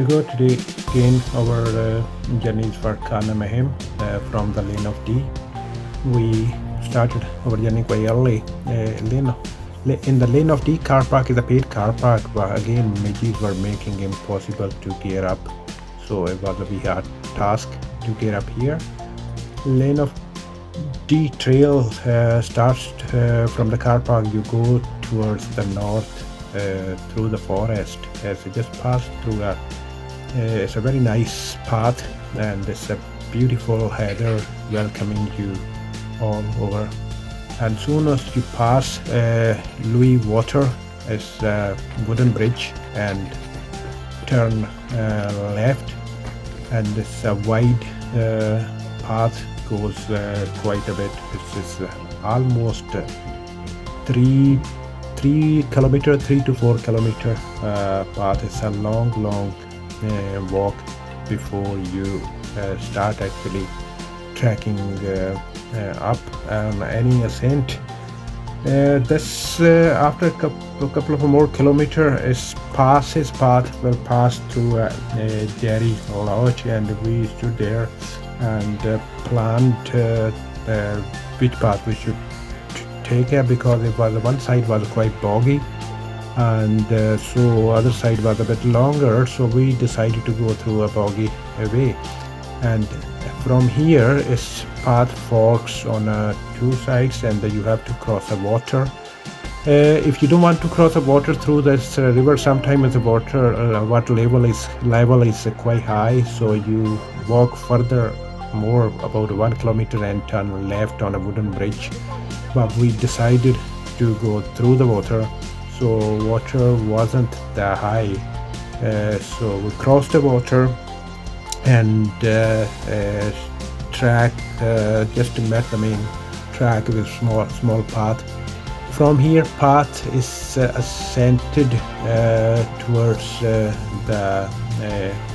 go today again our journeys for Carn and Mhaim from the Linn of Dee. We started our journey quite early. In the Linn of Dee car park is a paid car park, but again midges were making impossible to gear up, so it was a very hard task to gear up here. Linn of Dee trail starts from the car park. You go towards the north through the forest as you just pass through it's a very nice path, and it's a beautiful heather welcoming you all over. And soon as you pass Lui Water, it's a wooden bridge, and turn left, and it's a wide path, goes quite a bit. It's almost 3 to 4 kilometer path. It's a long walk before you start actually trekking up on any ascent. This after a couple of more kilometers is his path will pass through Derry Lodge, and we stood there and planned which path we should take it, because it was one side was quite boggy, and so other side was a bit longer, so we decided to go through a boggy way. And from here is path forks on 2 sides, and you have to cross a water. If you don't want to cross a water through this river, sometimes the water level is quite high, so you walk further more about 1 kilometer and turn left on a wooden bridge. But we decided to go through the water, so water wasn't that high, so we crossed the water and track just met the main track with small path. From here path is ascended towards the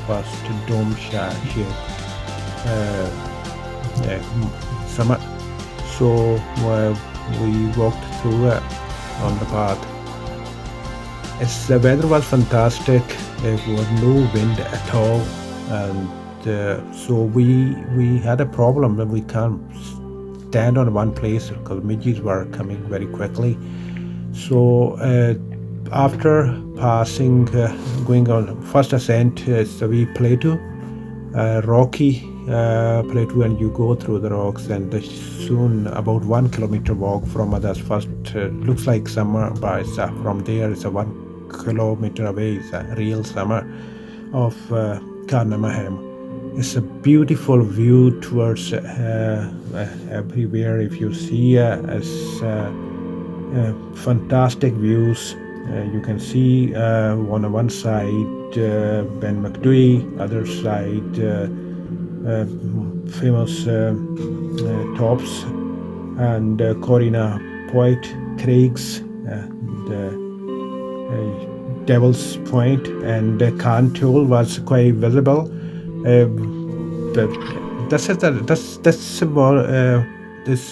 first dome shape summit. So we walked through on the path. The weather was fantastic. There was no wind at all, and so we had a problem that we can't stand on one place because midges were coming very quickly. So after passing, going on first ascent, we plateau, rocky plateau, and you go through the rocks, and soon about 1 kilometer walk from others. First looks like summer, but from there it's a 1 kilometer away. It's a real summer of Carn and Mhaim. It's a beautiful view towards everywhere. If you see fantastic views. You can see on one side Ben Macdui, other side famous tops, and Corina Point, Craig's, the Devil's Point, and Carn was quite visible. That's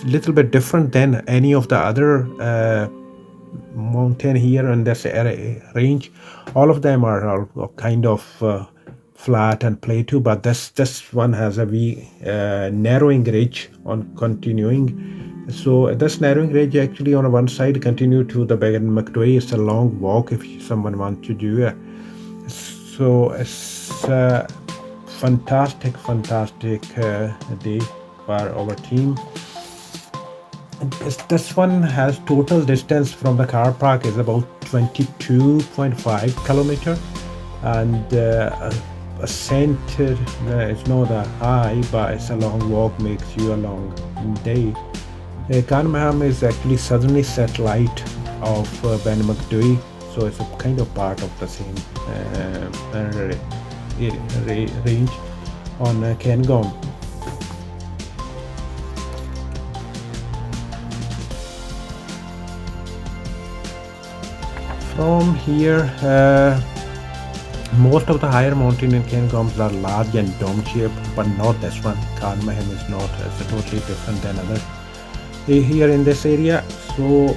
little bit different than any of the other mountain here in this range. All of them are kind of flat and plateau, but this one has a narrowing ridge on continuing. So this narrowing ridge actually on one side continue to the Ben Macdui. It's a long walk if someone wants to do it. So it's a fantastic day for our team. This one has total distance from the car park is about 22.5 kilometer, and ascent is not that high, but it's a long walk, makes you a long day. Carn and Mhaim is actually southerly satellite of Ben Macdui, so it's a kind of part of the same range on Cairngorms. From here, most of the higher mountains in Cairngorms are large and dome shaped, but not this one. Carn and Mhaim is not. It's totally different than others here in this area. So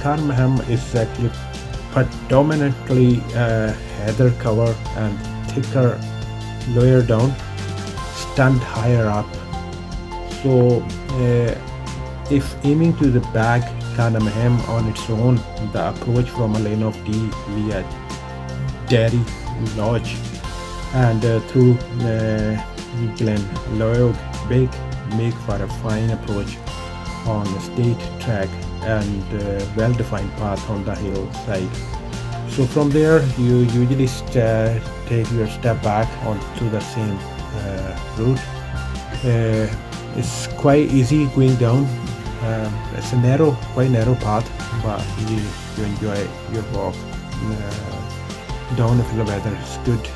Carn and Mhaim is actually predominantly heather cover and thicker lower down, stand higher up. So if aiming to the back Carn Mhaim on its own, the approach from a Linn of Dee via Derry Lodge and through Glen Lui make for a fine approach on the state track and well-defined path on the hillside. So from there you usually take your step back onto the same route. It's quite easy going down. It's a quite narrow path, but you enjoy your walk down if the weather is good.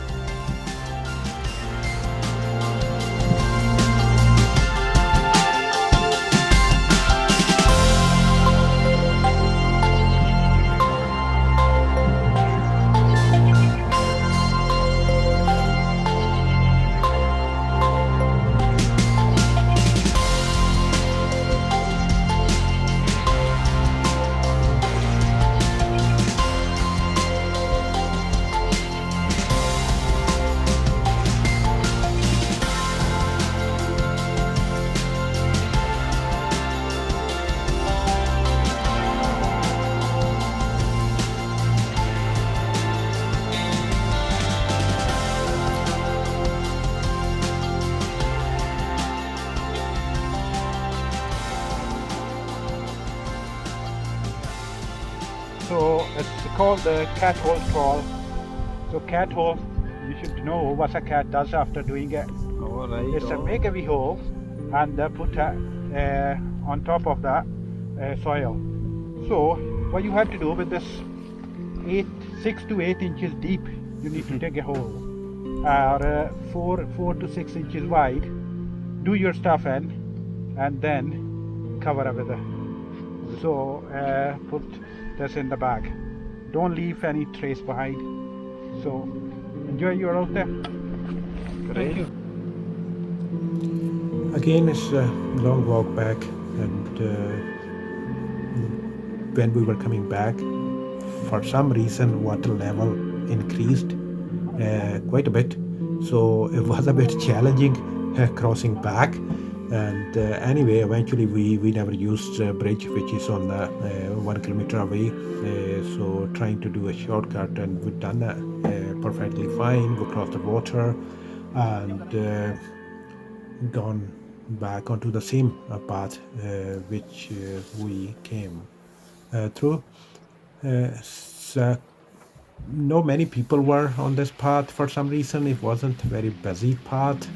So it's called the cat hole crawl. So cat hole, you should know what a cat does after doing it. It's make a wee hole and put on top of that soil. So what you have to do with this 6 to 8 inches deep, you need to dig a hole, or 4 to 6 inches wide. Do your stuff in and then cover everything. So put this in the bag. Don't leave any trace behind. So enjoy your out there. Thank you. Again, it's a long walk back, and when we were coming back, for some reason water level increased quite a bit, so it was a bit challenging crossing back. And anyway, eventually we never used a bridge which is on the 1 kilometer away, so trying to do a shortcut, and we've done that perfectly fine. We crossed the water and gone back onto the same path which we came through. So not many people were on this path for some reason. It wasn't a very busy path,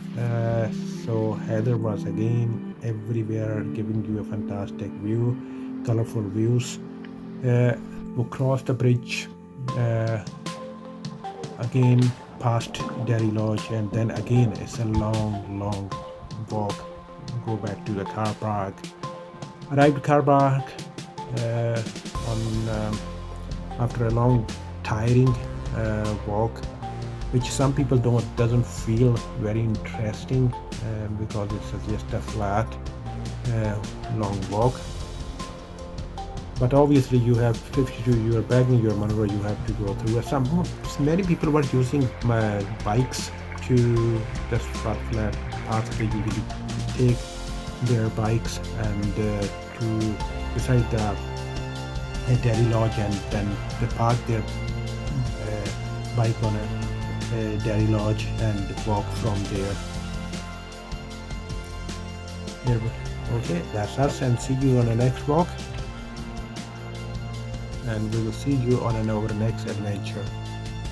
so Heather was again everywhere giving you a fantastic view, colorful views. We crossed the bridge again past Derry Lodge, and then again it's a long walk. Go back to the car park. Arrived car park after a long tiring walk, which some people doesn't feel very interesting because it's just a flat long walk. But obviously you have, if you are bagging your maneuver, you have to go through. Many people were using bikes to this flat path. They usually take their bikes and to beside the Derry Lodge, and then they park their bike on a Derry Lodge and walk from there. Okay, that's us, and see you on the next walk, and we will see you on our next adventure.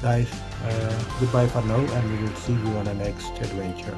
Guys, goodbye for now, and we will see you on the next adventure.